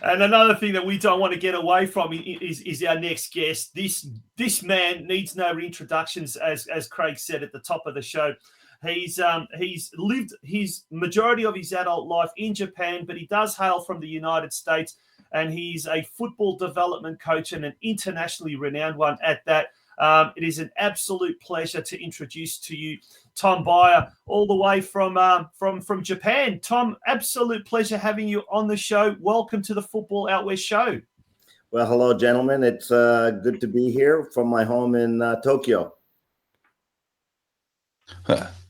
And another thing that we don't want to get away from is our next guest. This man needs no introductions, as Craig said at the top of the show. He's lived his majority of his adult life in Japan, but he does hail from the United States, and he's a football development coach and an internationally renowned one at that. It is an absolute pleasure to introduce to you Tom Byer, all the way from Japan. Tom, absolute pleasure having you on the show. Welcome to the Football Out West show. Well, hello, gentlemen. It's good to be here from my home in Tokyo.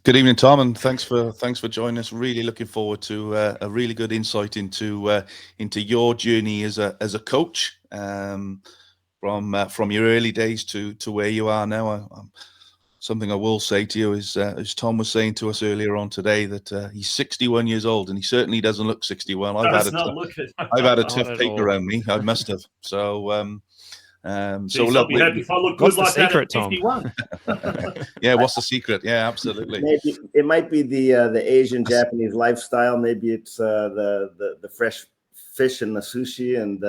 Good evening, Tom, and thanks for joining us. Really looking forward to a really good insight into your journey as a coach, from your early days to where you are now. Something I will say to you is, as Tom was saying to us earlier on today, that he's 61 years old, and he certainly doesn't look 61. I've had a tough cake around me. I must have. So look, be happy if I look good like that at 51. Yeah, what's the secret? Yeah, absolutely. Maybe it might be the Asian Japanese lifestyle. Maybe it's the fresh fish and the sushi. And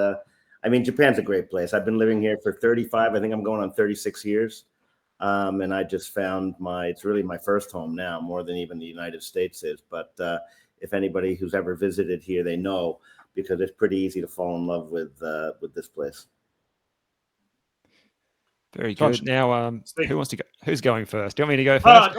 I mean, Japan's a great place. I've been living here for 35. I think I'm going on 36 years. And I just found it's really my first home now, more than even the United States is. But if anybody who's ever visited here, they know, because it's pretty easy to fall in love with this place. Very good. Now, who wants to go? Who's going first? Do you want me to go first?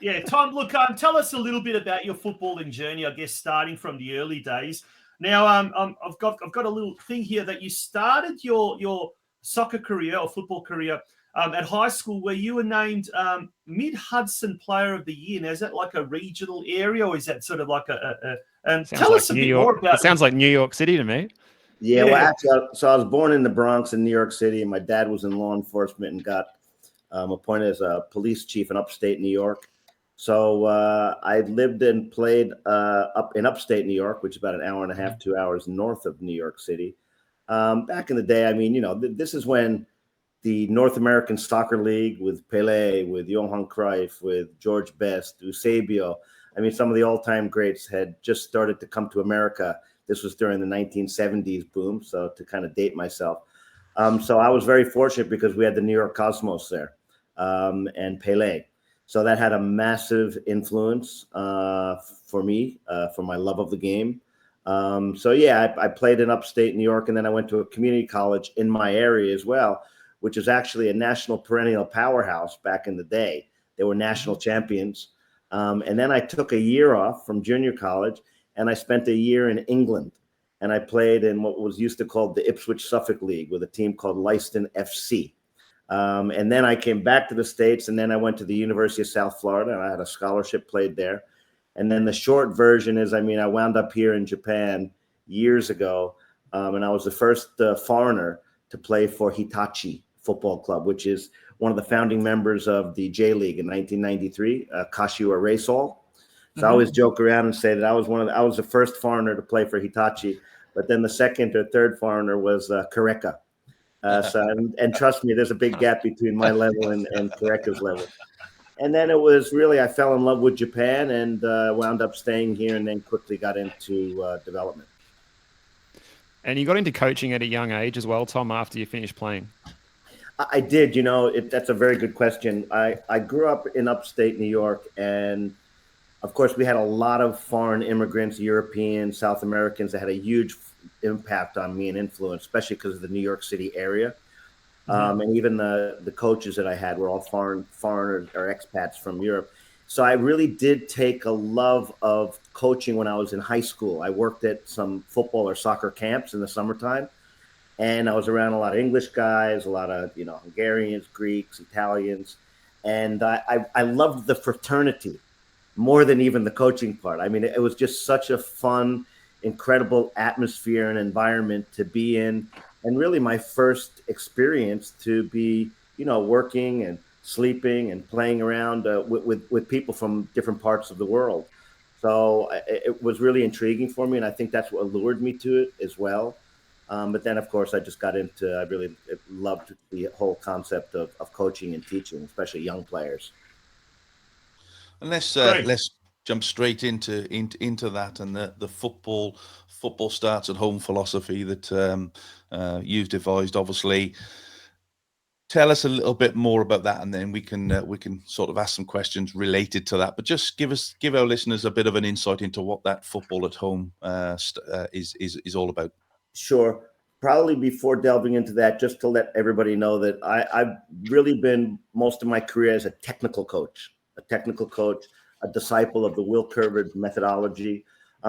Yeah, Tom. Look, tell us a little bit about your footballing journey. I guess starting from the early days. Now, I've got a little thing here that you started your soccer career or football career at high school, where you were named Mid-Hudson Player of the Year. Now, is that like a regional area, or is that sort of like tell us a bit more about it? It sounds like New York City to me. Yeah, well, actually, so I was born in the Bronx in New York City, and my dad was in law enforcement and got appointed as a police chief in upstate New York. So I lived and played up in upstate New York, which is about an hour and a half, 2 hours north of New York City. Back in the day, I mean, this is when the North American Soccer League with Pelé, with Johan Cruyff, with George Best, Eusebio. I mean, some of the all-time greats had just started to come to America. This was during the 1970s boom, so to kind of date myself. So I was very fortunate because we had the New York Cosmos there and Pelé. So that had a massive influence for me, for my love of the game. So yeah, I played in upstate New York, and then I went to a community college in my area as well, which is actually a national perennial powerhouse back in the day. They were national champions. And then I took a year off from junior college, and I spent a year in England. And I played in what was used to called the Ipswich-Suffolk League with a team called Leiston FC. And then I came back to the States, and then I went to the University of South Florida, and I had a scholarship, played there. And then the short version is, I wound up here in Japan years ago, and I was the first foreigner to play for Hitachi Football Club, which is one of the founding members of the J League in 1993, Kashiwa Reysol. So I always joke around and say that I was the first foreigner to play for Hitachi, but then the second or third foreigner was Kareka. And trust me, there's a big gap between my level and Kareka's level. And then it was really, I fell in love with Japan and wound up staying here, and then quickly got into development. And you got into coaching at a young age as well, Tom, after you finished playing? I did. That's a very good question. I grew up in upstate New York, and of course, we had a lot of foreign immigrants, Europeans, South Americans, that had a huge impact on me and influence, especially because of the New York City area. And even the coaches that I had were all foreigners or expats from Europe. So I really did take a love of coaching when I was in high school. I worked at some football or soccer camps in the summertime, and I was around a lot of English guys, a lot of Hungarians, Greeks, Italians, and I loved the fraternity more than even the coaching part. I mean, it was just such a fun, incredible atmosphere and environment to be in, and really my first experience to be, working and sleeping and playing around with people from different parts of the world. So it was really intriguing for me, and I think that's what allured me to it as well. But then, of course, I just got into, I really loved the whole concept of coaching and teaching, especially young players. And let's jump straight into that and the football starts at home philosophy that you've devised. Obviously, tell us a little bit more about that, and then we can sort of ask some questions related to that. But just give our listeners a bit of an insight into what that football at home is all about. Sure. Probably before delving into that, just to let everybody know that I've really been most of my career as a technical coach, a disciple of the Will Curvid methodology.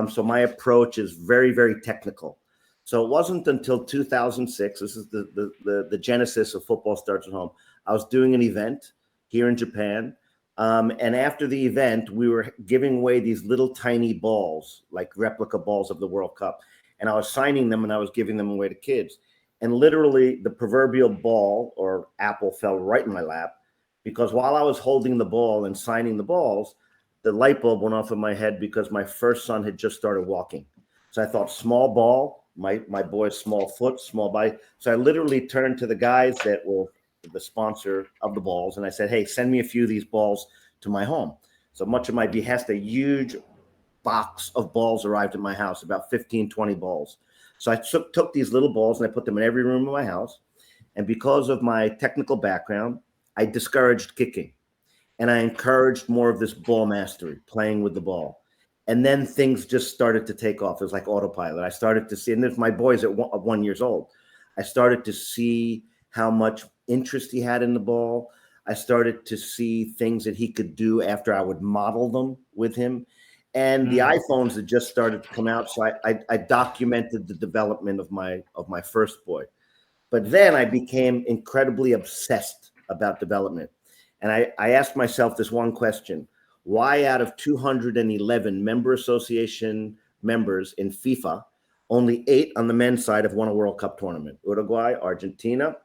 So my approach is very, very technical. So it wasn't until 2006, this is the genesis of Football Starts at Home. I was doing an event here in Japan. And after the event, we were giving away these little tiny balls, like replica balls of the World Cup. And I was signing them and I was giving them away to kids. And literally the proverbial ball or apple fell right in my lap, because while I was holding the ball and signing the balls, the light bulb went off in my head because my first son had just started walking. So I thought, small ball, my boy's small foot, small body. So I literally turned to the guys that were the sponsor of the balls, and I said, hey, send me a few of these balls to my home. So much of my behest, a huge box of balls arrived at my house, about 15, 20 balls. So I took these little balls and I put them in every room of my house. And because of my technical background, I discouraged kicking. And I encouraged more of this ball mastery, playing with the ball. And then things just started to take off. It was like autopilot. I started to see, and if my boy's at 1 year old, I started to see how much interest he had in the ball. I started to see things that he could do after I would model them with him. And the iPhones had just started to come out. So I documented the development of my first boy. But then I became incredibly obsessed about development. And I asked myself this one question: why out of 211 member association members in FIFA, only 8 on the men's side have won a World Cup tournament? Uruguay, Argentina,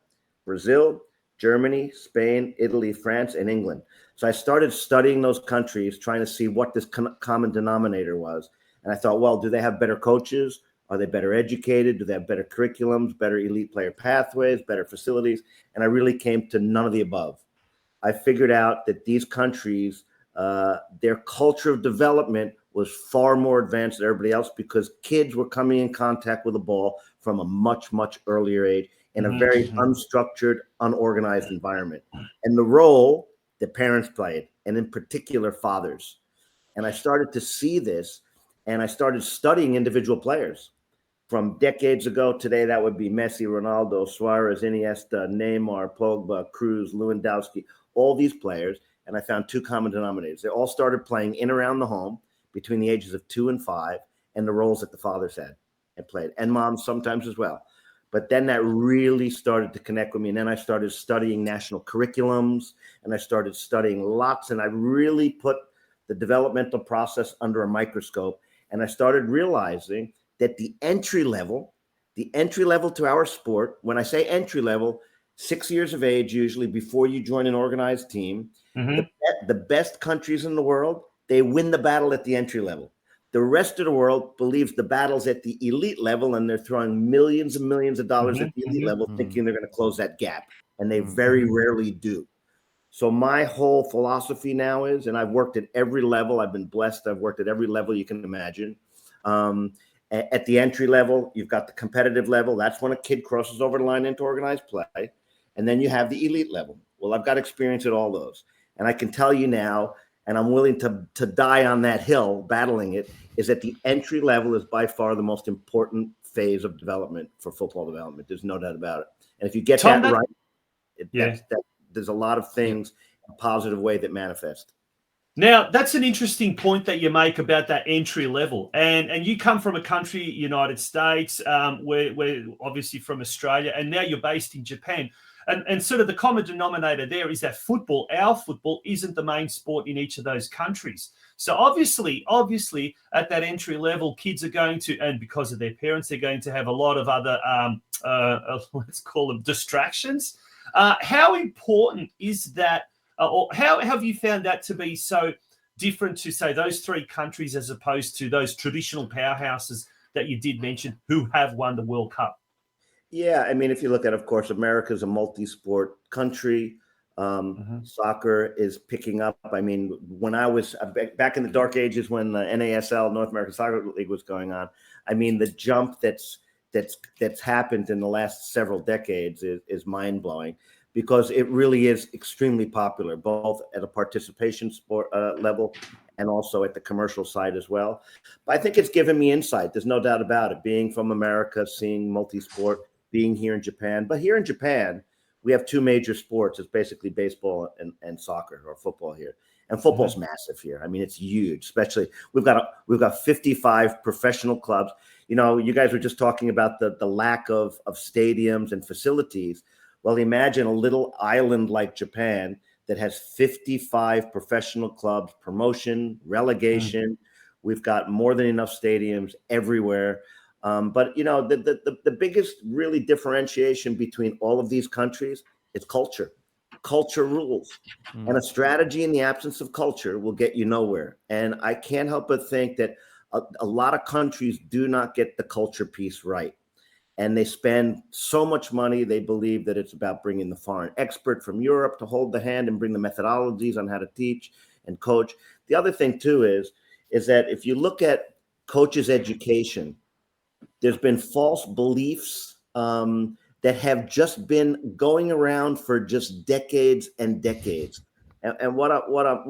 Brazil, Germany, Spain, Italy, France, and England. So I started studying those countries, trying to see what this common denominator was. And I thought, well, do they have better coaches? Are they better educated? Do they have better curriculums, better elite player pathways, better facilities? And I really came to none of the above. I figured out that these countries, their culture of development was far more advanced than everybody else, because kids were coming in contact with the ball from a much, much earlier age in a very unstructured, unorganized environment. And the role that parents played, and in particular fathers. And I started to see this, and I started studying individual players. From decades ago, today that would be Messi, Ronaldo, Suarez, Iniesta, Neymar, Pogba, Cruz, Lewandowski, all these players. And I found 2 common denominators. They all started playing in around the home between the ages of 2 and 5, and the roles that the fathers had and played, and moms sometimes as well. But then that really started to connect with me. And then I started studying national curriculums, and I started studying lots. And I really put the developmental process under a microscope. And I started realizing that the entry level to our sport, when I say entry level, 6 years of age, usually, before you join an organized team, the best countries in the world, they win the battle at the entry level. The rest of the world believes the battle's at the elite level, and they're throwing millions and millions of dollars at the elite level, thinking they're going to close that gap. And they very rarely do. So my whole philosophy now is, and I've worked at every level. I've been blessed. I've worked at every level you can imagine. At the entry level, you've got the competitive level. That's when a kid crosses over the line into organized play. And then you have the elite level. Well, I've got experience at all those. And I can tell you now, and I'm willing to die on that hill battling it, is that the entry level is by far the most important phase of development for football development. There's no doubt about it. And if you get Tom, that right, there's a lot of things in a positive way that manifest. Now, that's an interesting point that you make about that entry level. And you come from a country, United States, we're obviously from Australia, and now you're based in Japan. And sort of the common denominator there is that football, our football, isn't the main sport in each of those countries. So obviously, at that entry level, kids are going to, and because of their parents, they're going to have a lot of other, let's call them distractions. How important is that? Or how have you found that to be so different to, say, those 3 countries as opposed to those traditional powerhouses that you did mention who have won the World Cup? Yeah, I mean, if you look at, of course, America is a multi-sport country. Soccer is picking up. I mean, when I was back in the dark ages when the NASL, North American Soccer League, was going on, I mean, the jump that's happened in the last several decades is mind blowing, because it really is extremely popular, both at a participation sport level and also at the commercial side as well. But I think it's given me insight. There's no doubt about it. Being from America, seeing multi-sport, being here in Japan. But here in Japan, we have two major sports. It's basically baseball and soccer, or football here. And football's massive here. I mean, it's huge. Especially we've got 55 professional clubs. You know, you guys were just talking about the lack of stadiums and facilities. Well, imagine a little island like Japan that has 55 professional clubs, promotion, relegation. We've got more than enough stadiums everywhere. But, you know, the biggest really differentiation between all of these countries is culture. Culture rules. And a strategy in the absence of culture will get you nowhere. And I can't help but think that a lot of countries do not get the culture piece right. And they spend so much money. They believe that it's about bringing the foreign expert from Europe to hold the hand and bring the methodologies on how to teach and coach. The other thing, too, is that if you look at coaches' education, there's been false beliefs that have just been going around for just decades and decades. And what I want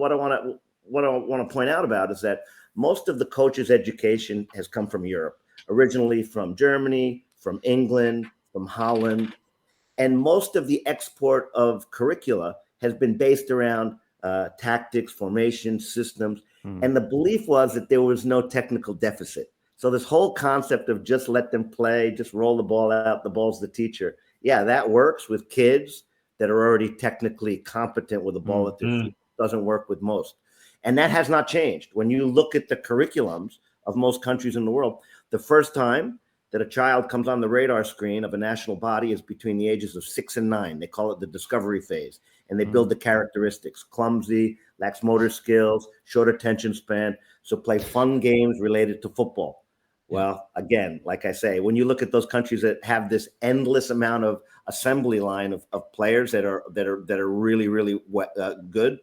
to point out about is that most of the coaches' education has come from Europe, originally from Germany, from England, from Holland, and most of the export of curricula has been based around tactics, formation, systems, and the belief was that there was no technical deficit. So this whole concept of just let them play, just roll the ball out, the ball's the teacher. Yeah, that works with kids that are already technically competent with the ball at their feet. Doesn't work with most. And that has not changed. When you look at the curriculums of most countries in the world, the first time that a child comes on the radar screen of a national body is between the ages of 6 and 9. They call it the discovery phase. And they build the characteristics: clumsy, lacks motor skills, short attention span. So play fun games related to football. Well, again, like I say, when you look at those countries that have this endless amount of assembly line of players that are really, really good,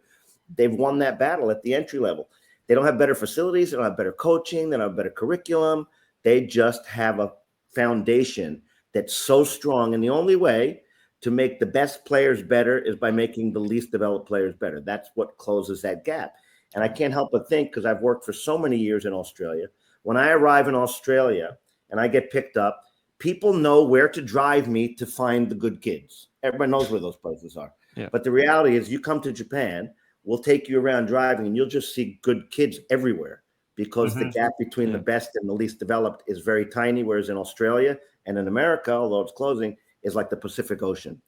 they've won that battle at the entry level. They don't have better facilities. They don't have better coaching. They don't have better curriculum. They just have a foundation that's so strong. And the only way to make the best players better is by making the least developed players better. That's what closes that gap. And I can't help but think, because I've worked for so many years in Australia, when I arrive in Australia and I get picked up, people know where to drive me to find the good kids. Everybody knows where those places are. Yeah. But the reality is, you come to Japan, we'll take you around driving, and you'll just see good kids everywhere, because the gap between the best and the least developed is very tiny, whereas in Australia and in America, although it's closing, is like the Pacific Ocean.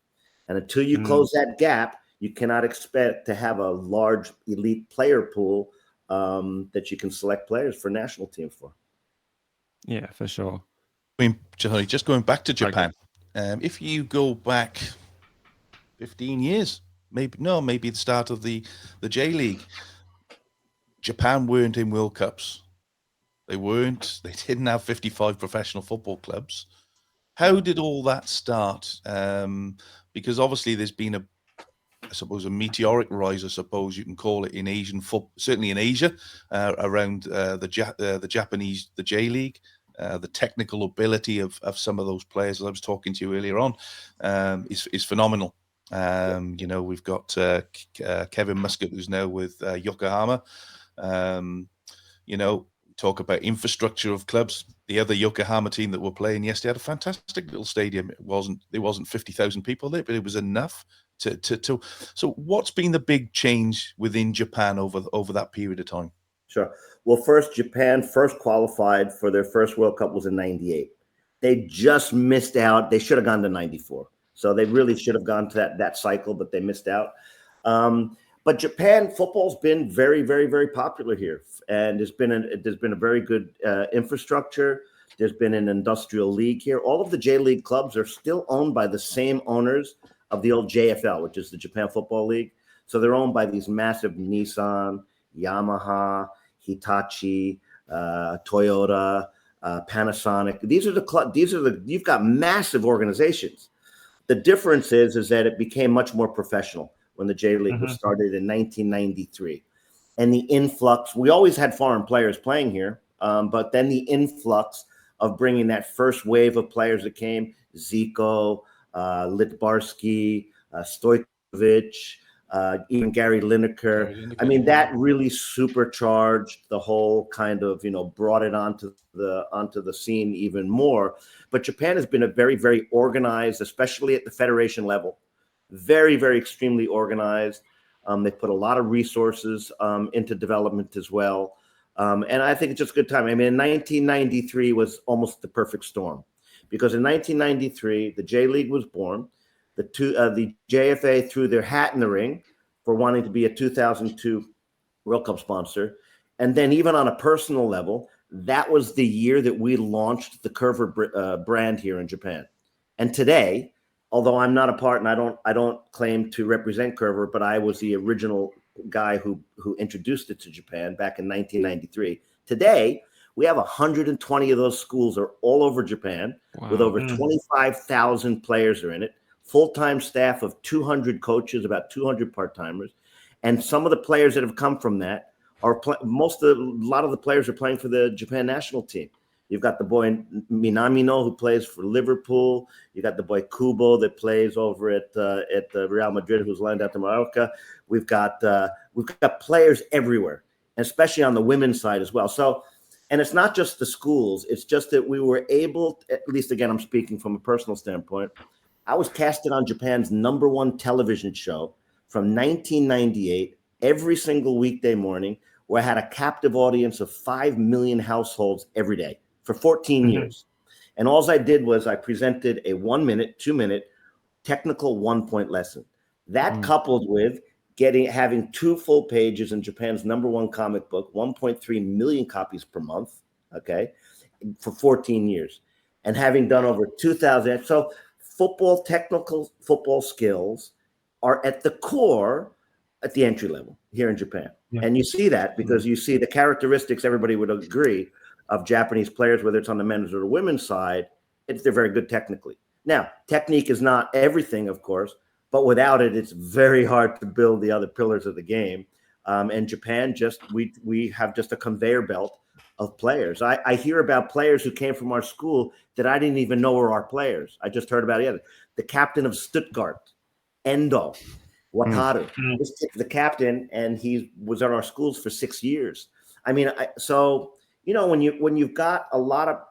And until you close that gap, you cannot expect to have a large elite player pool that you can select players for national teams for. Yeah, for sure. Just going back to Japan, if you go back 15 years, maybe the start of the J League, Japan weren't in World Cups. They didn't have 55 professional football clubs. How did all that start? Because obviously there's been a meteoric rise, I suppose you can call it, in Asian football, certainly in Asia, around the Japanese, the J League, the technical ability of some of those players, as I was talking to you earlier on, is phenomenal. You know, we've got Kevin Muscat, who's now with Yokohama. You know, talk about infrastructure of clubs. The other Yokohama team that were playing yesterday had a fantastic little stadium. It wasn't 50,000 people there, but it was enough to. So what's been the big change within Japan over that period of time? Sure. Well, Japan first qualified for their first World Cup was in '98. They just missed out. They should have gone to '94. So they really should have gone to that cycle, but they missed out. But Japan football's been very, very, very popular here, and there's been a very good infrastructure. There's been an industrial league here. All of the J League clubs are still owned by the same owners of the old JFL, which is the Japan Football League. So they're owned by these massive Nissan, Yamaha, Hitachi, Toyota, Panasonic. You've got massive organizations. The difference is that it became much more professional. when the J League was started in 1993. And the influx, we always had foreign players playing here, but then the influx of bringing that first wave of players that came, Zico, Litbarski, Stojkovic, even Gary Lineker. I mean, that really supercharged the whole kind of, brought it onto the scene even more. But Japan has been a very, very organized, especially at the federation level, very, very extremely organized. They put a lot of resources into development as well. And I think it's just a good time. I mean, 1993 was almost the perfect storm, because in 1993, the J League was born. The JFA threw their hat in the ring for wanting to be a 2002 World Cup sponsor. And then even on a personal level, that was the year that we launched the Curver brand here in Japan. And today, although I'm not a part, and I don't claim to represent Curver, but I was the original guy who introduced it to Japan back in 1993. Today, we have 120 of those schools are all over Japan, with over 25,000 players are in it, full-time staff of 200 coaches, about 200 part-timers. And some of the players that have come from that are a lot of the players are playing for the Japan national team. You've got the boy Minamino who plays for Liverpool. You got the boy Kubo that plays over at Real Madrid, who's lined out to Mallorca. We've got players everywhere, especially on the women's side as well. So, and it's not just the schools. It's just that we were able, at least again, I'm speaking from a personal standpoint. I was casted on Japan's #1 television show from 1998, every single weekday morning, where I had a captive audience of 5 million households every day for 14 years. And all I did was I presented a 1-minute, 2-minute technical 1-point lesson. That coupled with having 2 full pages in Japan's #1 comic book, 1.3 million copies per month, okay, for 14 years, and having done over 2,000. So technical football skills are at the core at the entry level here in Japan. Yeah. And you see that because you see the characteristics, everybody would agree, of Japanese players, whether it's on the men's or the women's side, they're very good technically. Now, technique is not everything, of course, but without it, it's very hard to build the other pillars of the game. And Japan, we have just a conveyor belt of players. I hear about players who came from our school that I didn't even know were our players. I just heard about it. The captain of Stuttgart, Endo Wataru, the captain, and he was at our schools for 6 years. I mean, when you've got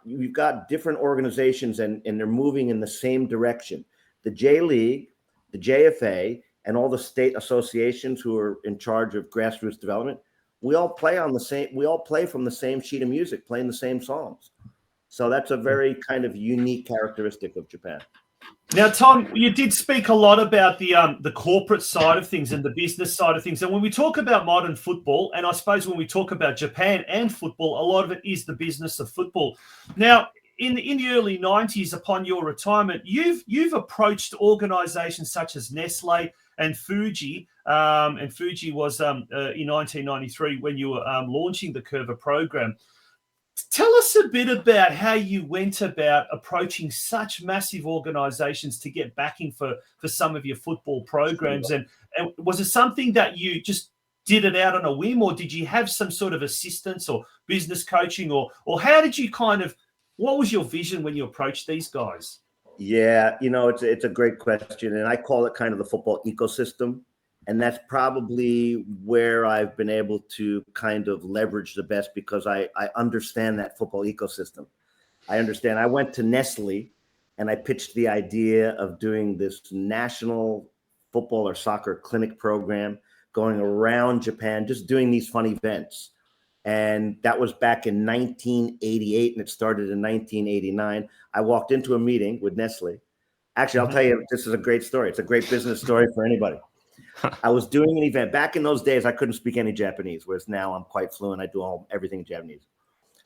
you've got different organizations and they're moving in the same direction, the J League, the JFA, and all the state associations who are in charge of grassroots development, we all play from the same sheet of music, playing the same songs. So that's a very kind of unique characteristic of Japan. Now, Tom, you did speak a lot about the corporate side of things and the business side of things. And when we talk about modern football, and I suppose when we talk about Japan and football, a lot of it is the business of football. Now, in the early 90s, upon your retirement, you've approached organizations such as Nestle and Fuji. And Fuji was in 1993 when you were launching the Curver program. Tell us a bit about how you went about approaching such massive organizations to get backing for some of your football programs. And was it something that you just did it out on a whim, or did you have some sort of assistance or business coaching, or how did you what was your vision when you approached these guys? Yeah, it's a great question. And I call it kind of the football ecosystem. And that's probably where I've been able to kind of leverage the best, because I understand that football ecosystem. I understand. I went to Nestle and I pitched the idea of doing this national football or soccer clinic program, going around Japan, just doing these fun events. And that was back in 1988, and it started in 1989. I walked into a meeting with Nestle. Actually, I'll tell you, this is a great story. It's a great business story for anybody. I was doing an event. Back in those days, I couldn't speak any Japanese, whereas now I'm quite fluent. I do everything in Japanese.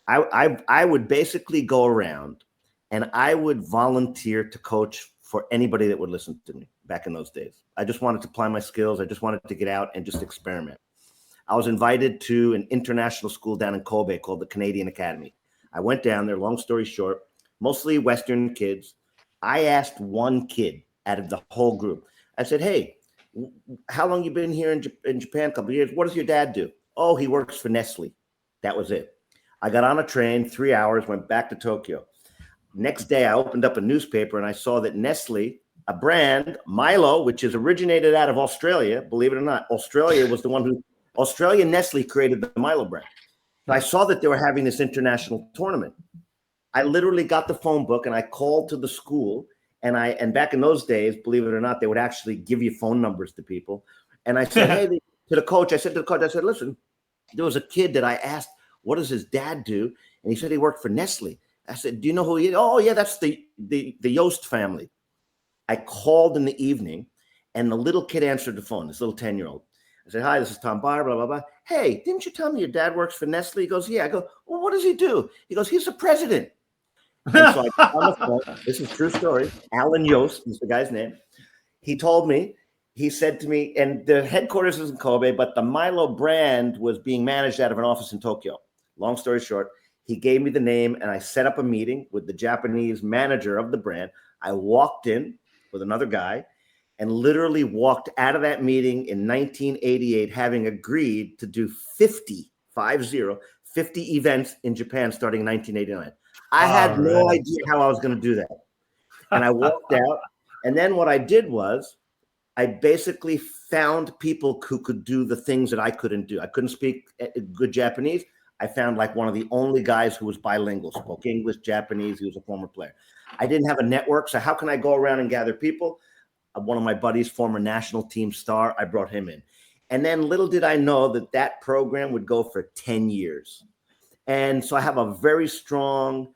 I would basically go around and I would volunteer to coach for anybody that would listen to me back in those days. I just wanted to apply my skills. I just wanted to get out and just experiment. I was invited to an international school down in Kobe called the Canadian Academy. I went down there, long story short, mostly Western kids. I asked one kid out of the whole group. I said, hey, How long you been here in Japan? A couple of years. What does your dad do? Oh, he works for Nestle. That was it. I got on a train, 3 hours, went back to Tokyo. Next day, I opened up a newspaper and I saw that Nestle, a brand, Milo, which is originated out of Australia, believe it or not, Australia was the one who, Australia Nestle created the Milo brand. So I saw that they were having this international tournament. I literally got the phone book and I called to the school. And back in those days, believe it or not, they would actually give you phone numbers to people. And I said, hey, to the coach, I said, listen, there was a kid that I asked, what does his dad do? And he said he worked for Nestle. I said, do you know who he is? Oh, yeah, that's the Yost family. I called in the evening and the little kid answered the phone, this little 10-year-old. I said, hi, this is Tom Byer, blah, blah, blah. Hey, didn't you tell me your dad works for Nestle? He goes, yeah. I go, well, what does he do? He goes, he's the president. And so I got on the phone. This is a true story. Alan Yost is the guy's name. He told me, he said to me, and the headquarters is in Kobe, but the Milo brand was being managed out of an office in Tokyo. Long story short, he gave me the name and I set up a meeting with the Japanese manager of the brand. I walked in with another guy and literally walked out of that meeting in 1988, having agreed to do 50 events in Japan starting in 1989. I had no idea how I was going to do that. And I walked out. And then what I did was I basically found people who could do the things that I couldn't do. I couldn't speak good Japanese. I found like one of the only guys who was bilingual, spoke English, Japanese. He was a former player. I didn't have a network. So how can I go around and gather people? One of my buddies, former national team star, I brought him in. And then little did I know that that program would go for 10 years. And so I have a very strong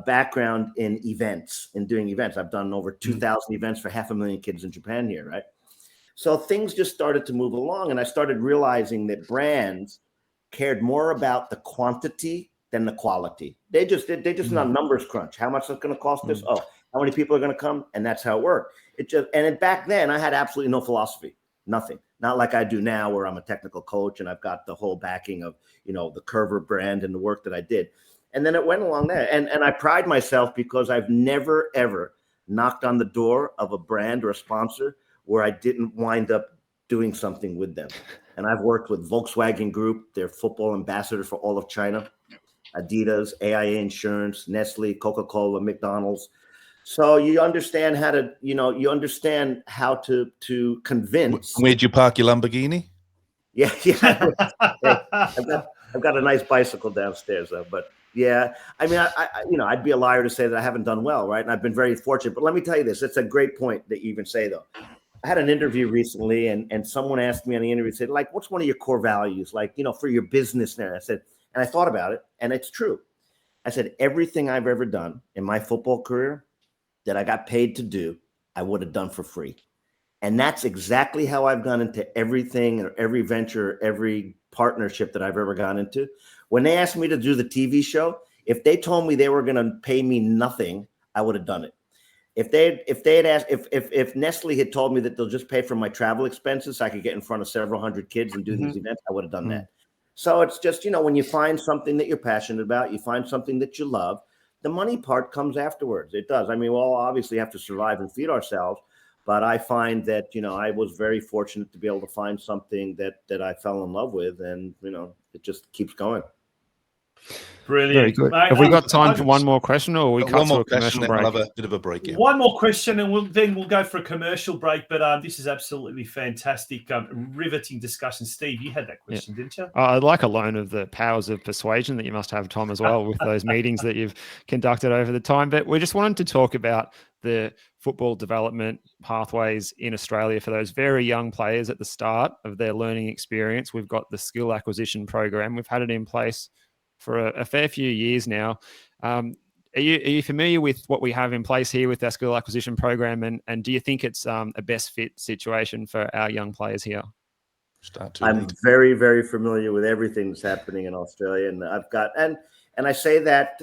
background in events, in doing events. I've done over 2,000 events for 500,000 kids in Japan here, right? So things just started to move along, and I started realizing that brands cared more about the quantity than the quality. They're just not numbers crunch. How much is it going to cost us? Oh, how many people are going to come? And that's how it worked. Back then I had absolutely no philosophy, nothing. Not like I do now, where I'm a technical coach and I've got the whole backing of, the Curver brand and the work that I did. And then it went along there. And I pride myself because I've never, ever knocked on the door of a brand or a sponsor where I didn't wind up doing something with them. And I've worked with Volkswagen Group, their football ambassador for all of China, Adidas, AIA Insurance, Nestle, Coca-Cola, McDonald's. So you understand how to convince. Where'd you park your Lamborghini? Yeah. I've got a nice bicycle downstairs, though. But yeah, I mean, I'd be a liar to say that I haven't done well, right? And I've been very fortunate. But let me tell you this: it's a great point that you even say, though. I had an interview recently, and someone asked me on the interview, said, like, what's one of your core values, like, for your business now? I said, and I thought about it, and it's true. I said, everything I've ever done in my football career that I got paid to do, I would have done for free. And that's exactly how I've gone into everything, or every venture, every partnership that I've ever gone into. When they asked me to do the TV show, if they told me they were going to pay me nothing, I would have done it. If they had asked, if Nestle had told me that they'll just pay for my travel expenses so I could get in front of several hundred kids and do these events, I would have done that. So it's just, when you find something that you're passionate about, you find something that you love, the money part comes afterwards. It does. I mean, we'll obviously have to survive and feed ourselves, but I find that, I was very fortunate to be able to find something that I fell in love with, and, it just keeps going. Brilliant. Very good. Mate, have we got time for one more question, or we cut one to more a commercial question, break? and we'll have a bit of a break. Yeah. One more question, and we'll go for a commercial break. But this is absolutely fantastic, riveting discussion. Steve, you had that question, didn't you? I'd like a loan of the powers of persuasion that you must have, Tom, as well, with those meetings that you've conducted over the time. But we just wanted to talk about the football development pathways in Australia for those very young players at the start of their learning experience. We've got the skill acquisition program. We've had it in place for a fair few years now. Are you familiar with what we have in place here with our skill acquisition program? And do you think it's a best fit situation for our young players here? I'm very, very familiar with everything that's happening in Australia. And I've got, and I say that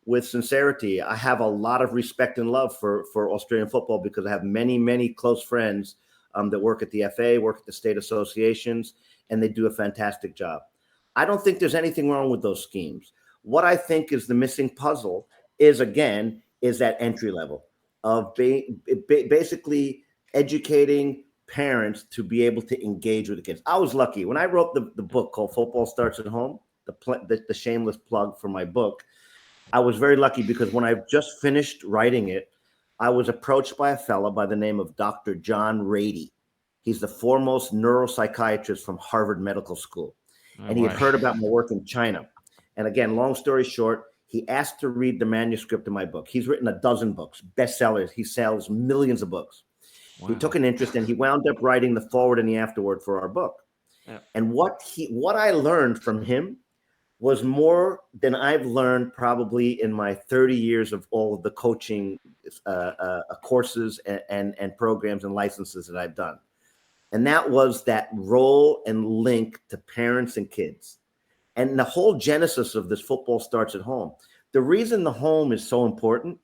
with sincerity. I have a lot of respect and love for Australian football, because I have many, many close friends that work at the FA, work at the state associations, and they do a fantastic job. I don't think there's anything wrong with those schemes. What I think is the missing puzzle is that entry level of basically educating parents to be able to engage with the kids. I was lucky when I wrote the book called Football Starts at Home, the shameless plug for my book. I was very lucky because when I just finished writing it, I was approached by a fellow by the name of Dr. John Rady. He's the foremost neuropsychiatrist from Harvard Medical School. And he had heard about my work in China. And again, long story short, he asked to read the manuscript of my book. He's written a dozen books, bestsellers. He sells millions of books. Wow. He took an interest and he wound up writing the forward and the afterword for our book. Yeah. And what I learned from him was more than I've learned probably in my 30 years of all of the coaching courses and programs and licenses that I've done. And that was that role and link to parents and kids. And the whole genesis of this Football Starts at Home. The reason the home is so important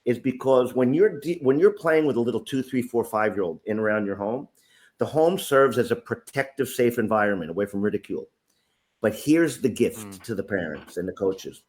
is because when you're playing with a little 2, 3, 4, 5-year-old in around your home, the home serves as a protective, safe environment away from ridicule. But here's the gift to the parents and the coaches.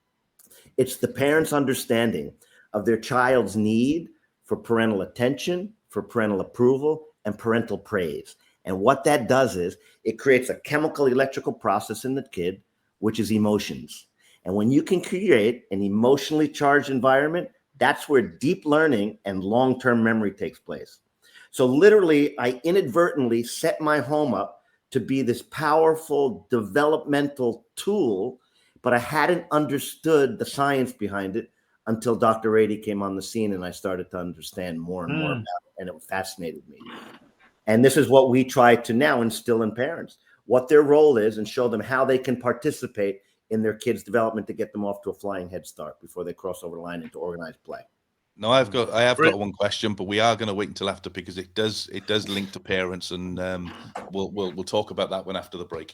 It's the parents' understanding of their child's need for parental attention, for parental approval, and parental praise. And what that does is it creates a chemical electrical process in the kid, which is emotions. And when you can create an emotionally charged environment, that's where deep learning and long-term memory takes place. So literally, I inadvertently set my home up to be this powerful developmental tool, but I hadn't understood the science behind it until Dr. Rady came on the scene and I started to understand more and more about it, and it fascinated me. And this is what we try to now instill in parents, what their role is and show them how they can participate in their kids' development to get them off to a flying head start before they cross over the line into organized play. No, I have got one question, but we are going to wait until after because it does link to parents, and we'll talk about that one after the break.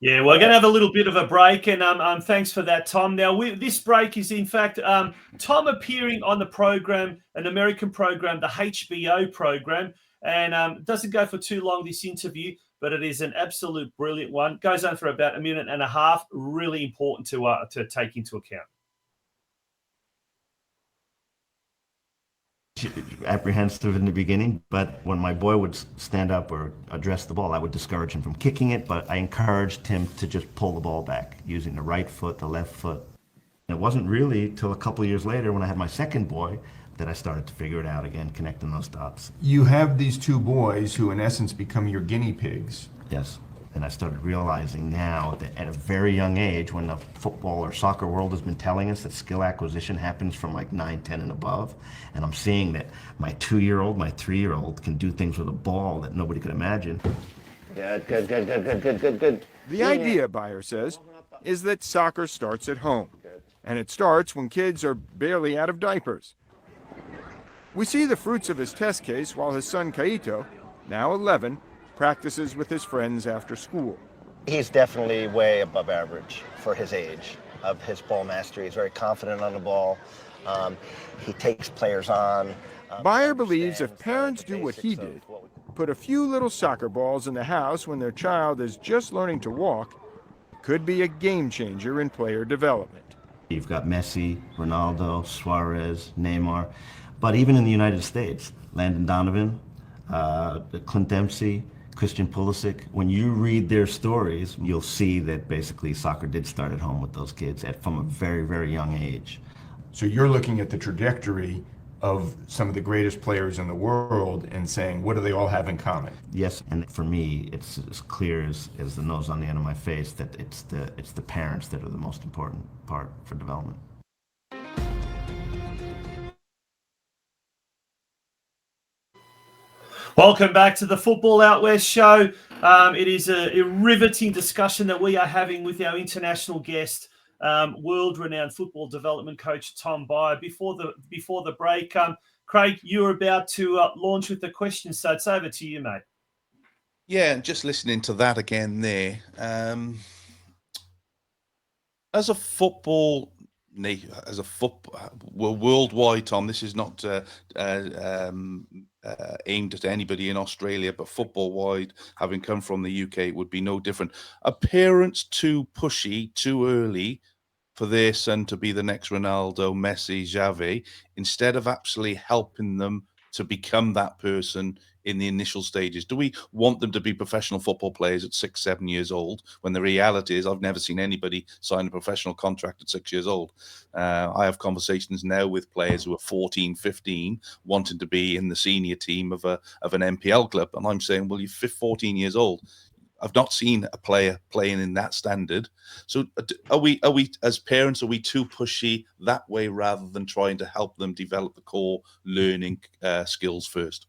Yeah, we're going to have a little bit of a break, and thanks for that, Tom. Now, this break is in fact Tom appearing on the program, an American program, the HBO program, and it doesn't go for too long, this interview, but it is an absolute brilliant one. Goes on for about a minute and a half. Really important to take into account. Apprehensive in the beginning, but when my boy would stand up or address the ball, I would discourage him from kicking it, but I encouraged him to just pull the ball back using the right foot, the left foot. And it wasn't really till a couple of years later when I had my second boy that I started to figure it out again, connecting those dots. You have these two boys who in essence become your guinea pigs. Yes. And I started realizing now that at a very young age, when the football or soccer world has been telling us that skill acquisition happens from like 9, 10 and above, and I'm seeing that my 2-year-old, my 3-year-old can do things with a ball that nobody could imagine. Good. The idea, Byer says, is that soccer starts at home. And it starts when kids are barely out of diapers. We see the fruits of his test case while his son Kaito, now 11, practices with his friends after school. He's definitely way above average for his age of his ball mastery. He's very confident on the ball. He takes players on. Byer believes if parents do what he did, put a few little soccer balls in the house when their child is just learning to walk, it could be a game changer in player development. You've got Messi, Ronaldo, Suarez, Neymar, but even in the United States, Landon Donovan, Clint Dempsey, Christian Pulisic, when you read their stories, you'll see that basically soccer did start at home with those kids from a very, very young age. So you're looking at the trajectory of some of the greatest players in the world and saying, what do they all have in common? Yes, and for me, it's as clear as the nose on the end of my face that it's the parents that are the most important part for development. Welcome back to the Football Out West show. It is a riveting discussion that we are having with our international guest, world-renowned football development coach Tom Byer. Before the break, Craig, you were about to launch with the question, so it's over to you, mate. Yeah, and just listening to that again there. As a football worldwide, Tom, this is not aimed at anybody in Australia, but football-wide, having come from the UK, it would be no different. Are parents too pushy, too early for their son to be the next Ronaldo, Messi, Xavi, instead of actually helping them to become that person in the initial stages? Do we want them to be professional football players at 6, 7 years old, when the reality is I've never seen anybody sign a professional contract at 6 years old? I have conversations now with players who are 14, 15, wanting to be in the senior team of an NPL club. And I'm saying, well, you're 14 years old. I've not seen a player playing in that standard. So are we as parents, are we too pushy that way rather than trying to help them develop the core learning skills first?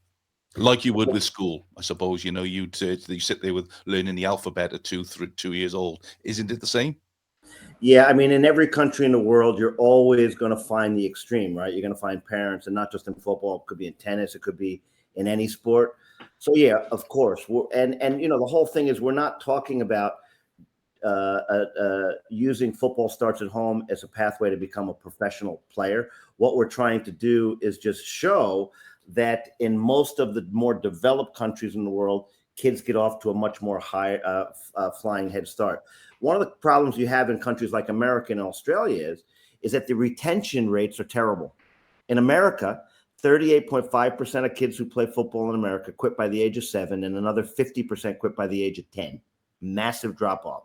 Like you would with school, I suppose. You sit there with learning the alphabet at 2 years old. Isn't it the same? Yeah, I mean, in every country in the world, you're always going to find the extreme, right? You're going to find parents, and not just in football. It could be in tennis. It could be in any sport. So yeah, of course. And the whole thing is, we're not talking about using football starts at home as a pathway to become a professional player. What we're trying to do is just show that in most of the more developed countries in the world, kids get off to a much more high flying head start. One of the problems you have in countries like America and Australia is that the retention rates are terrible. In America, 38.5% of kids who play football in America quit by the age of 7, and another 50% quit by the age of 10. Massive drop off.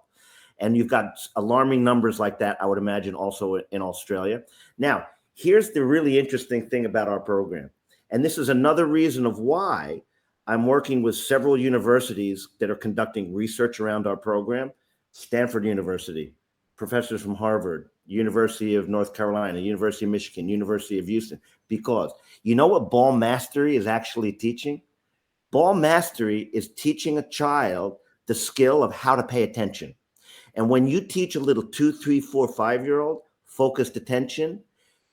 And you've got alarming numbers like that, I would imagine, also in Australia. Now, here's the really interesting thing about our program. And this is another reason of why I'm working with several universities that are conducting research around our program. Stanford University, professors from Harvard, University of North Carolina, University of Michigan, University of Houston. Because you know what ball mastery is actually teaching? Ball mastery is teaching a child the skill of how to pay attention. And when you teach a little 2, 3, 4, 5-year-old focused attention,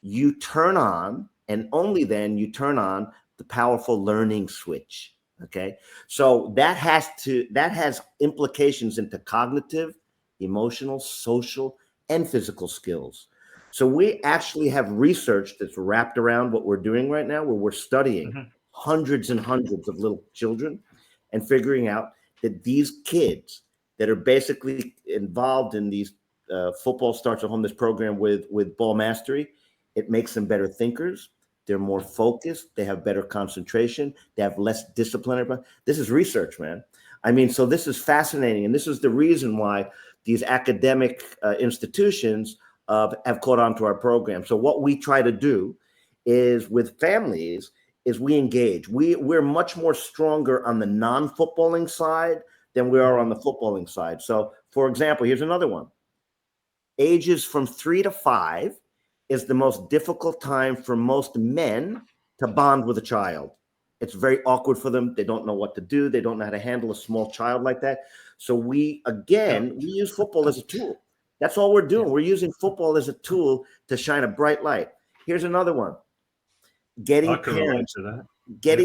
you turn on, and only then you turn on the powerful learning switch. Okay. So that has implications into cognitive, emotional, social, and physical skills. So we actually have research that's wrapped around what we're doing right now, where we're studying hundreds and hundreds of little children and figuring out that these kids that are basically involved in these football starts at home, this program with ball mastery, it makes them better thinkers. They're more focused. They have better concentration. They have less discipline. This is research, man. I mean, so this is fascinating. And this is the reason why these academic institutions have caught on to our program. So what we try to do is with families is we engage. We're much more stronger on the non-footballing side than we are on the footballing side. So, for example, here's another one. Ages from 3 to 5 is the most difficult time for most men to bond with a child. It's very awkward for them. They don't know what to do. They don't know how to handle a small child like that. So we use football as a tool. That's all we're doing. We're using football as a tool to shine a bright light. Here's another one. Getting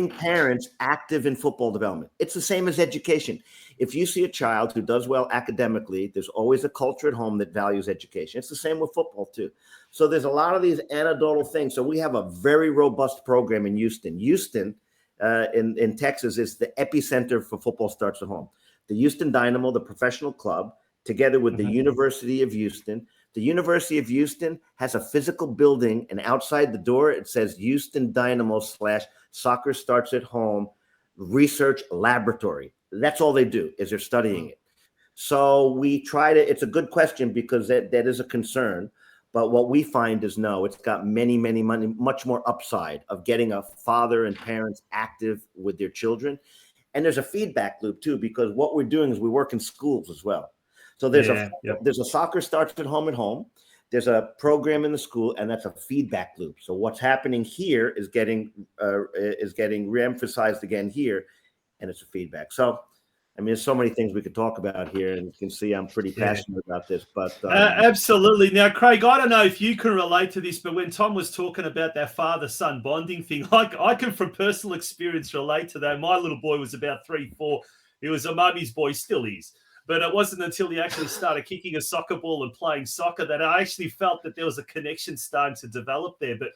parents active in football development. It's the same as education. If you see a child who does well academically, there's always a culture at home that values education. It's the same with football too. So there's a lot of these anecdotal things. So we have a very robust program in Houston. Houston in Texas is the epicenter for football starts at home. The Houston Dynamo, the professional club, together with the University of Houston. The University of Houston has a physical building, and outside the door, it says Houston Dynamo / soccer starts at home research laboratory. That's all they do is they're studying it. So we try to, it's a good question because that is a concern. But what we find is no, it's got much more upside of getting a father and parents active with their children. And there's a feedback loop too, because what we're doing is we work in schools as well. So there's a soccer starts at home. There's a program in the school, and that's a feedback loop. So what's happening here is getting reemphasized again here, and it's a feedback. So, I mean, there's so many things we could talk about here, and you can see I'm pretty passionate about this. But absolutely. Now, Craig, I don't know if you can relate to this, but when Tom was talking about that father-son bonding thing, I can, from personal experience, relate to that. My little boy was about 3, 4. He was a mummy's boy, still is. But it wasn't until he actually started kicking a soccer ball and playing soccer that I actually felt that there was a connection starting to develop there. But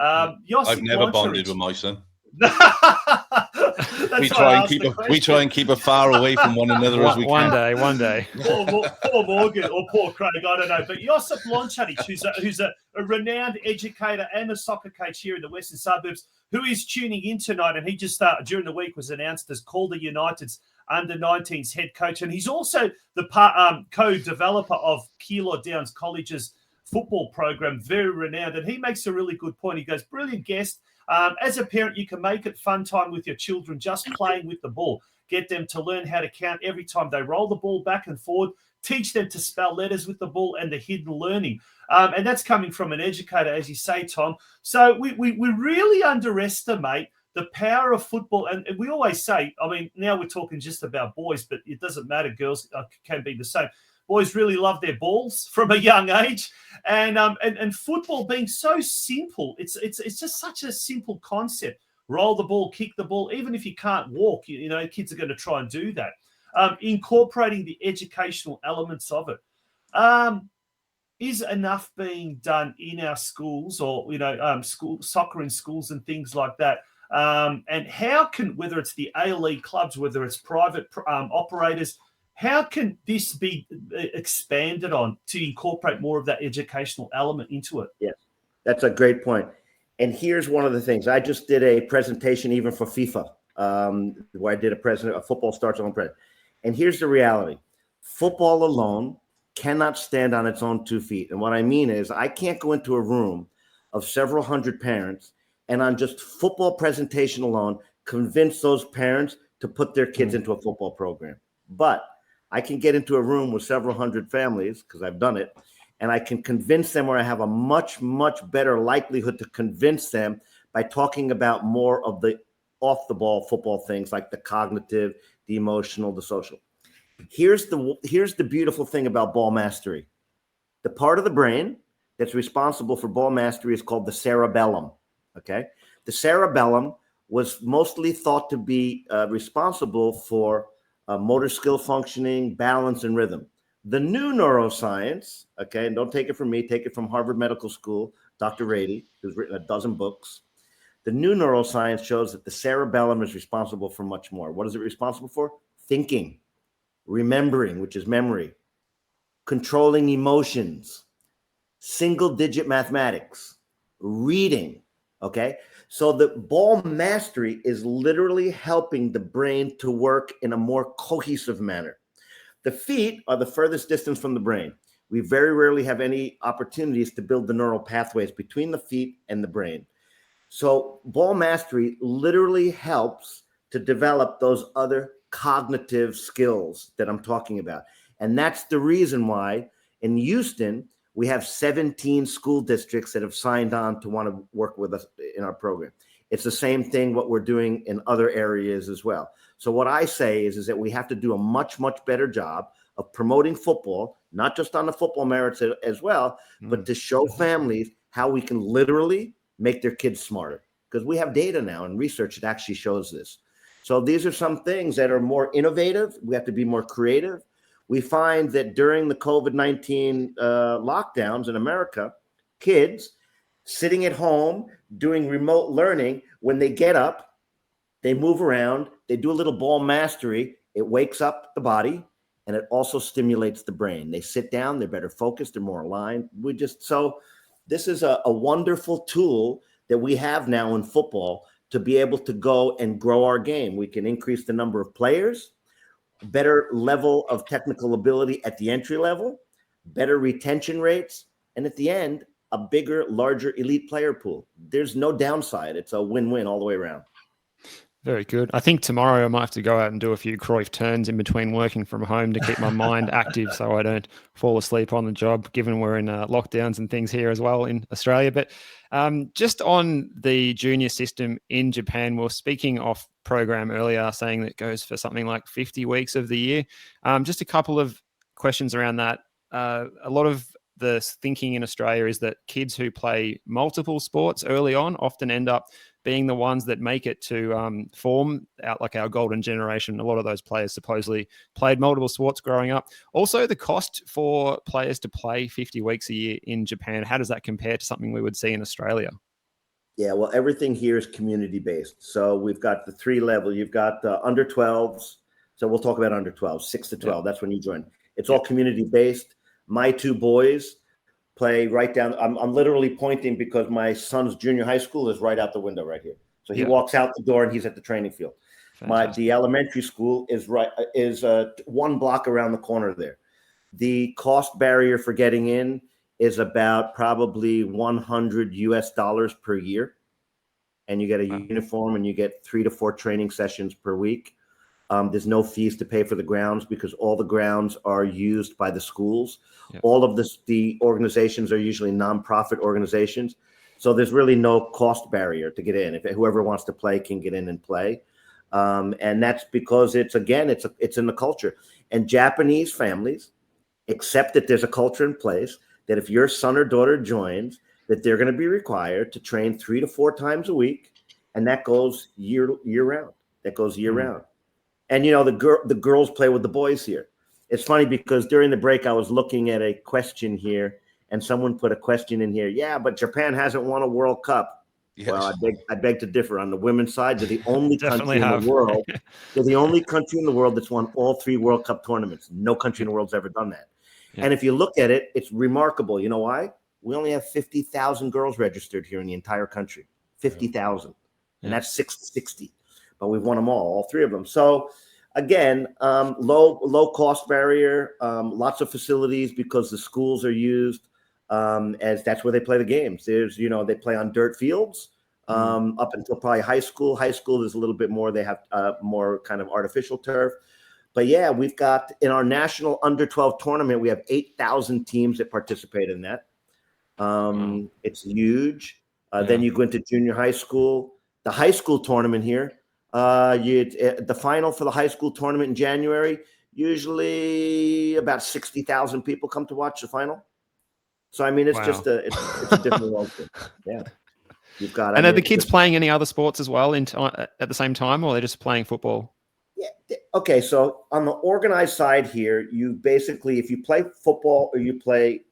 I've never bonded with my son. That's We why try I and asked keep the we question. try and keep it far away from one another as we One can. day. Poor Morgan or poor Craig, I don't know. But Josip Lončanić, who's a renowned educator and a soccer coach here in the Western Suburbs, who is tuning in tonight, and he just during the week was announced as Calder United's under-19s head coach, and he's also the co-developer of Keilor Downs College's football program, very renowned. And he makes a really good point. He goes, brilliant guest. As a parent, you can make it fun time with your children, just playing with the ball. Get them to learn how to count every time they roll the ball back and forward. Teach them to spell letters with the ball and the hidden learning. And that's coming from an educator, as you say, Tom. So we really underestimate the power of football. And we always say, I mean, now we're talking just about boys, but it doesn't matter. Girls can be the same. Boys really love their balls from a young age, and football being so simple. It's just such a simple concept. Roll the ball, kick the ball. Even if you can't walk, you know, kids are going to try and do that. Incorporating the educational elements of it. Is enough being done in our schools, or school soccer in schools and things like that? And how can, whether it's the A-League clubs, whether it's private operators, how can this be expanded on to incorporate more of that educational element into it? Yes, that's a great point. And here's one of the things. I just did a presentation even for FIFA, where I did a football starts on present. And here's the reality. Football alone cannot stand on its own 2 feet. And what I mean is I can't go into a room of several hundred parents and on just football presentation alone, convince those parents to put their kids into a football program. But I can get into a room with several hundred families, because I've done it, and I can convince them, or I have a much, much better likelihood to convince them by talking about more of the off-the-ball football things like the cognitive, the emotional, the social. Here's the beautiful thing about ball mastery. The part of the brain that's responsible for ball mastery is called the cerebellum, okay? The cerebellum was mostly thought to be responsible for motor skill functioning, balance, and rhythm. The new neuroscience, okay, and don't take it from me, take it from Harvard Medical School, Dr. Rady, who's written a dozen books. The new neuroscience shows that the cerebellum is responsible for much more. What is it responsible for? Thinking, remembering, which is memory, controlling emotions, single-digit mathematics, reading, okay? So the ball mastery is literally helping the brain to work in a more cohesive manner. The feet are the furthest distance from the brain. We very rarely have any opportunities to build the neural pathways between the feet and the brain. So ball mastery literally helps to develop those other cognitive skills that I'm talking about. And that's the reason why in Houston, we have 17 school districts that have signed on to want to work with us in our program. It's the same thing what we're doing in other areas as well. So what I say is that we have to do a much, much better job of promoting football, not just on the football merits as well, but to show families how we can literally make their kids smarter. Because we have data now and research that actually shows this. So these are some things that are more innovative. We have to be more creative. We find that during the COVID-19 lockdowns in America, kids sitting at home doing remote learning, when they get up, they move around, they do a little ball mastery, it wakes up the body, and it also stimulates the brain. They sit down, they're better focused, they're more aligned. So this is a wonderful tool that we have now in football to be able to go and grow our game. We can increase the number of players, better level of technical ability at the entry level, better retention rates, and at the end, a bigger, larger elite player pool. There's no downside. It's a win-win all the way around. Very good. I think tomorrow I might have to go out and do a few Cruyff turns in between working from home to keep my mind active so I don't fall asleep on the job, given we're in lockdowns and things here as well in Australia. But just on the junior system in Japan, we were speaking off program earlier saying that it goes for something like 50 weeks of the year. Just a couple of questions around that. A lot of the thinking in Australia is that kids who play multiple sports early on often end up being the ones that make it to form out like our golden generation. A lot of those players supposedly played multiple sports growing up. Also, the cost for players to play 50 weeks a year in Japan, how does that compare to something we would see in Australia? Yeah, well, everything here is community based. So we've got the 3 level. You've got the under 12s. So we'll talk about under 12, 6 to 12. That's when you join. It's all community based. My 2 boys play right down. I'm literally pointing because my son's junior high school is right out the window right here. So he walks out the door and he's at the training field. The elementary school is 1 block around the corner there. The cost barrier for getting in is about probably $100 per year. And you get a uniform and you get 3 to 4 training sessions per week. There's no fees to pay for the grounds because all the grounds are used by the schools. All of the organizations are usually nonprofit organizations. So there's really no cost barrier to get in. If whoever wants to play can get in and play. And that's because it's in the culture. And Japanese families accept that there's a culture in place that if your son or daughter joins, that they're going to be required to train 3 to 4 times a week. And that goes year round. And, the girls play with the boys here. It's funny because during the break, I was looking at a question here and someone put a question in here. Yeah, but Japan hasn't won a World Cup. Yes. Well, I beg to differ. On the women's side, they're the only country in the world. They're the only country in the world that's won all 3 World Cup tournaments. No country in the world's ever done that. Yeah. And if you look at it, it's remarkable. You know why? We only have 50,000 girls registered here in the entire country. 50,000. And that's 660. But we've won them all 3 of them. So again, low cost barrier, lots of facilities because the schools are used as that's where they play the games. There's, they play on dirt fields up until probably high school. High school is a little bit more, they have more kind of artificial turf. But yeah, we've got in our national under 12 tournament, we have 8,000 teams that participate in that. It's huge. Then you go into junior high school, the high school tournament here. The final for the high school tournament in January, usually about 60,000 people come to watch the final. So, I mean, it's just it's a different world. Yeah. You've got, and are the kids playing any other sports as well at the same time, or they're just playing football? Yeah. Okay. So on the organized side here, you basically, if you play football or you play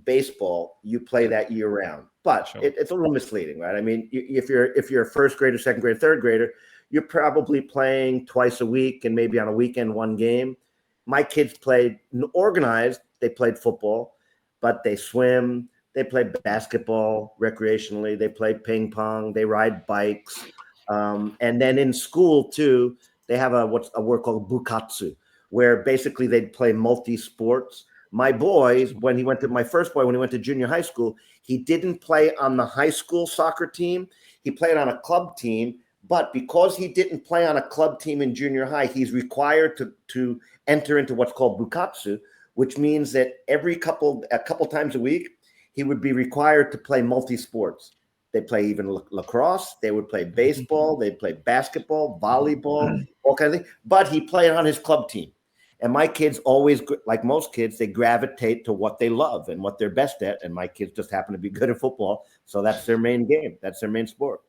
baseball, you play that year round, but it's a little misleading, right? I mean, if you're a first grader, second grader, third grader, you're probably playing twice a week and maybe on a weekend 1 game. My kids played organized. They played football, but they swim. They play basketball recreationally. They play ping pong. They ride bikes. And then in school too, they have a word called bukatsu, where basically they'd play multi-sports. My boys, my first boy, when he went to junior high school, he didn't play on the high school soccer team. He played on a club team. But because he didn't play on a club team in junior high, he's required to enter into what's called bukatsu, which means that a couple times a week, he would be required to play multi-sports. They play even lacrosse. They would play baseball. They'd play basketball, volleyball, all kinds of things. But he played on his club team. And my kids always, like most kids, they gravitate to what they love and what they're best at. And my kids just happen to be good at football. So that's their main game. That's their main sport.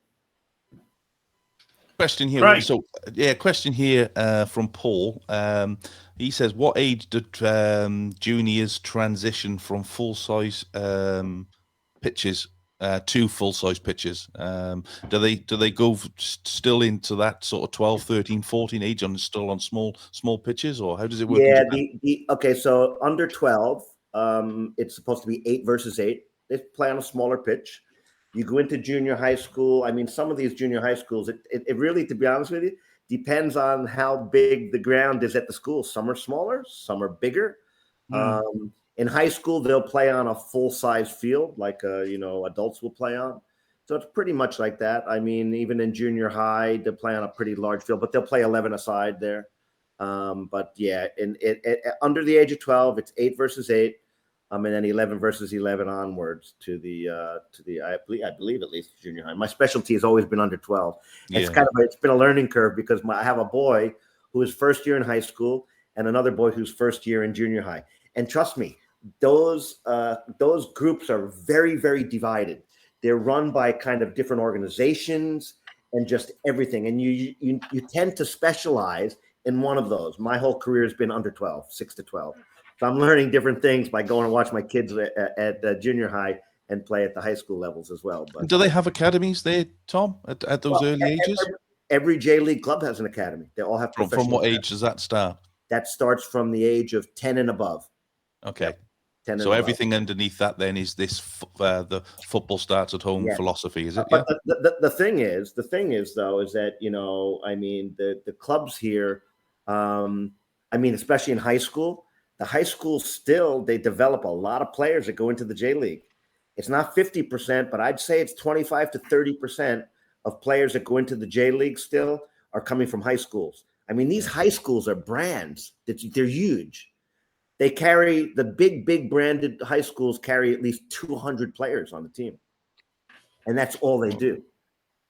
Question here. Right. So, question here from Paul. He says, "What age did juniors transition from full-size pitches to full-size pitches? Do they go still into that sort of 12, 13, 14 age and still on small pitches, or how does it work? Yeah. Okay. So under 12, it's supposed to be 8 versus 8. They play on a smaller pitch. You go into junior high school. I mean, some of these junior high schools, it really, to be honest with you, depends on how big the ground is at the school. Some are smaller, some are bigger. In high school, they'll play on a full-size field like, adults will play on. So it's pretty much like that. I mean, even in junior high, they'll play on a pretty large field, but they'll play 11 aside there. But yeah, under the age of 12, it's 8 versus 8. And then 11 versus 11 onwards to the I believe at least junior high. My specialty has always been under 12. Yeah. It's been a learning curve because I have a boy who is first year in high school and another boy who's first year in junior high. And trust me, those groups are very, very divided. They're run by kind of different organizations and just everything. And you tend to specialize in one of those. My whole career has been under 12, 6 to 12. So I'm learning different things by going and watch my kids at junior high and play at the high school levels as well. But do they have academies there, Tom, at those early ages? Every J League club has an academy. They all have professional. From what age does that start? That starts from the age of 10 and above. Okay. Yep. 10 and So above. everything underneath that then is this the football starts at home philosophy, is it? But the thing is though, is that, you know, I mean, the clubs here, I mean, especially in high school, the high schools still, they develop a lot of players that go into the J League. It's not 50%, but I'd say it's 25 to 30% of players that go into the J League still are coming from high schools. I mean, these high schools are brands. They're huge. They carry the big branded high schools carry at least 200 players on the team. And that's all they do.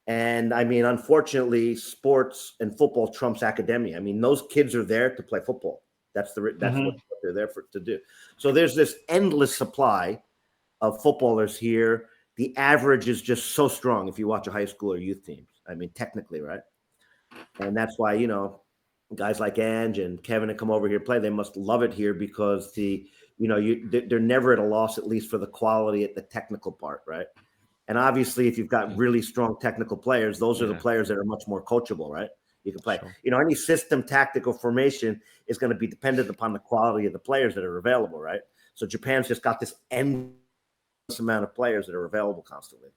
And I mean, unfortunately, sports and football trumps academia. I mean, those kids are there to play football. That's what they're there to do. So there's this endless supply of footballers here. The average is just so strong if you watch a high school or youth teams. I mean, technically, right? And that's why, you know, guys like Ange and Kevin that come over here play, they must love it here because they're never at a loss, at least for the quality at the technical part, right? And obviously, if you've got really strong technical players, those are the players that are much more coachable, right? You can play. Sure. You know, any system, tactical formation is going to be dependent upon the quality of the players that are available, right? So Japan's just got this endless amount of players that are available constantly.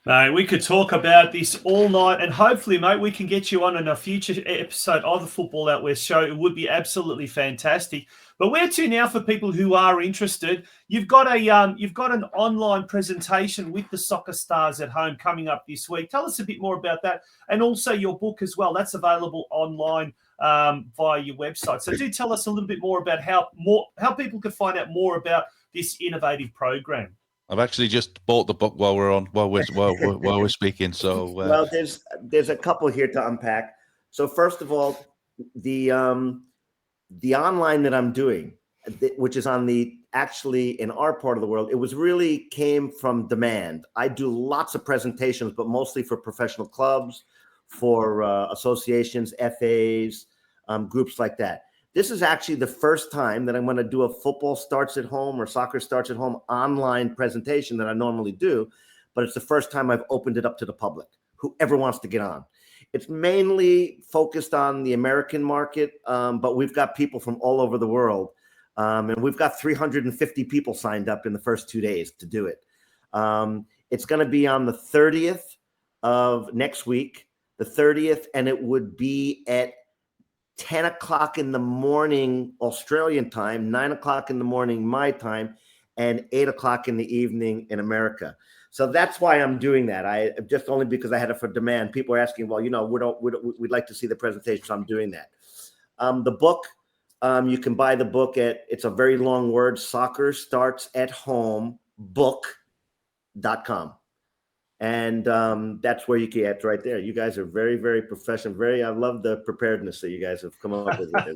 Mate, we could talk about this all night, and hopefully, mate, we can get you on in a future episode of the Football Out West show. It would be absolutely fantastic. But where to now for people who are interested? You've got an online presentation with the Soccer Stars at Home coming up this week. Tell us a bit more about that, and also your book as well. That's available online via your website. So do tell us a little bit more about how people can find out more about this innovative program. I've actually just bought the book while we're speaking. So well, there's a couple here to unpack. So first of all, the online that I'm doing, which is actually in our part of the world, it was really came from demand. I do lots of presentations, but mostly for professional clubs, for associations, FAs, groups like that. This is actually the first time that I'm going to do a football starts at home or soccer starts at home online presentation that I normally do, but it's the first time I've opened it up to the public, whoever wants to get on. It's mainly focused on the American market, but we've got people from all over the world, and we've got 350 people signed up in the first 2 days to do it. It's going to be on the 30th of next week, the 30th, and it would be at 10 o'clock in the morning Australian time, 9 o'clock in the morning my time, and 8 o'clock in the evening in America. So that's why I'm doing that. I just only because I had it for demand. People are asking, well, you know, we'd like to see the presentation, so I'm doing that. The book, you can buy the book it's a very long word, Soccer Starts at Home book.com. And that's where you can get right there. You guys are very, very professional. I love the preparedness that you guys have come up with. I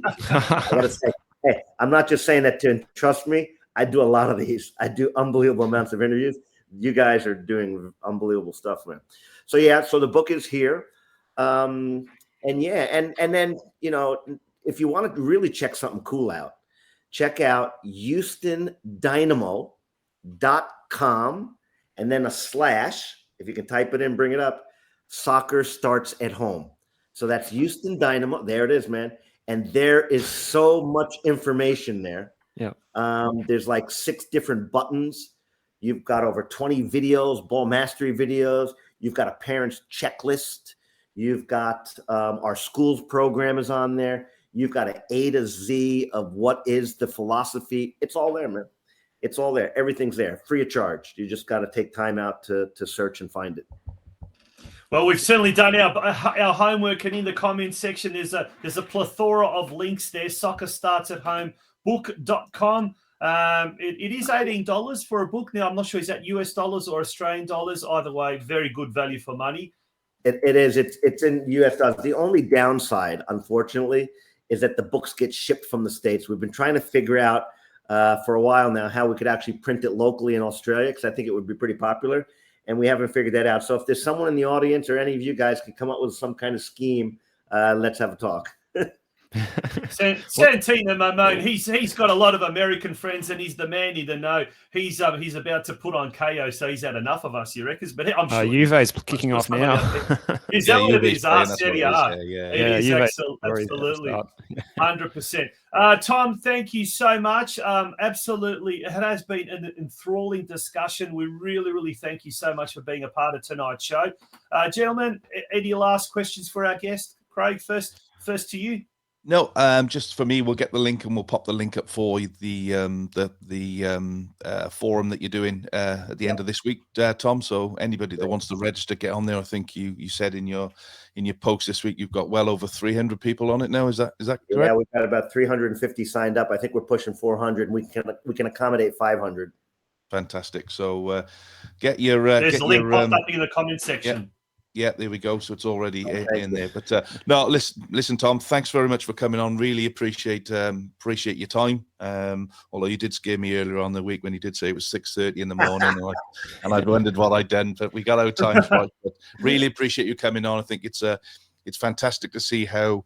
gotta say, hey, I'm not just saying that to trust me. I do a lot of these. I do unbelievable amounts of interviews. You guys are doing unbelievable stuff, man. So yeah, so the book is here. And then, you know, if you want to really check something cool out, check out HoustonDynamo.com and then /. If you can type it in, bring it up. Soccer Starts at Home. So that's Houston Dynamo. There it is, man. And there is so much information there. Yeah. There's like 6 different buttons. You've got over 20 videos, ball mastery videos. You've got a parent's checklist. You've got our schools program is on there. You've got an A to Z of what is the philosophy. It's all there, man. It's all there. Everything's there, free of charge. You just got to take time out to search and find it. Well, we've certainly done our homework, and in the comments section, there's a plethora of links there. SoccerStartsAtHomeBook.com. It is $18 for a book. Now, I'm not sure, is that US dollars or Australian dollars? Either way, very good value for money. It is. It's in US dollars. The only downside, unfortunately, is that the books get shipped from the States. We've been trying to figure out for a while now how we could actually print it locally in Australia, because I think it would be pretty popular, and we haven't figured that out. So if there's someone in the audience or any of you guys can come up with some kind of scheme, let's have a talk. Santino Mamone, he's got a lot of American friends, and he's the man in the know. He's about to put on KO, so he's had enough of us, you reckon? But I'm sure Juve's kicking off now. Is that what it is? It is Juve absolutely 100%. Tom, thank you so much. Absolutely, it has been an enthralling discussion. We really, really thank you so much for being a part of tonight's show. Gentlemen, any last questions for our guest? Craig, first to you. No, just for me, we'll get the link and we'll pop the link up for the forum that you're doing at the end of this week, Tom. So anybody that wants to register, get on there. I think you said in your post this week you've got well over 300 people on it now. Is that correct? Yeah, we've got about 350 signed up. I think we're pushing 400. And we can accommodate 500. Fantastic. So get your there's a link popped up in the comment section. Yeah, there we go. So it's already in there. But no, listen, Tom. Thanks very much for coming on. Really appreciate your time. Although you did scare me earlier on the week when you did say it was 6:30 in the morning, and I'd wondered what I'd done. But we got our time right. But really appreciate you coming on. I think it's fantastic to see how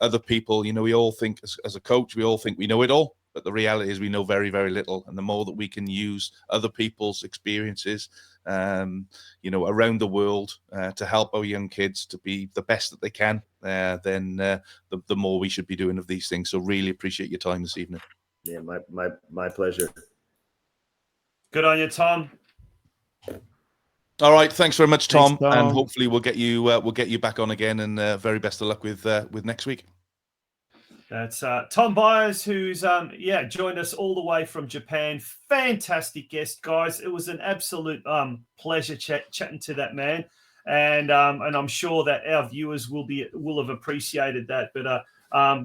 other people. We all think as a coach, we all think we know it all. But the reality is we know very, very little. And the more that we can use other people's experiences, around the world to help our young kids to be the best that they can, then the more we should be doing of these things. So really appreciate your time this evening. Yeah, my pleasure. Good on you, Tom. All right, thanks very much, Tom. Thanks, Tom. And hopefully we'll get you back on again. And very best of luck with next week. That's Tom Byers, who's joined us all the way from Japan. Fantastic guest, guys. It was an absolute pleasure chatting to that man, and I'm sure that our viewers will have appreciated that. But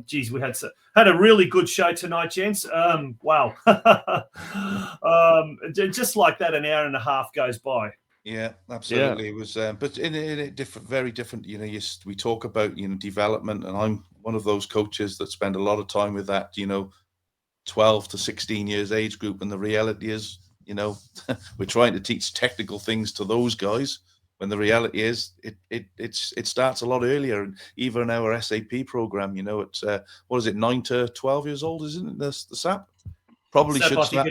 geez, we had a really good show tonight, gents. Wow, just like that, an hour and a half goes by. Yeah, absolutely. Yeah. It was, but in a very different. We talk about development, and I'm one of those coaches that spend a lot of time with that 12 to 16 years age group, and the reality is, we're trying to teach technical things to those guys, when the reality is it starts a lot earlier. And even our SAP program, it's what is it, 9 to 12 years old, isn't it? The SAP probably should start.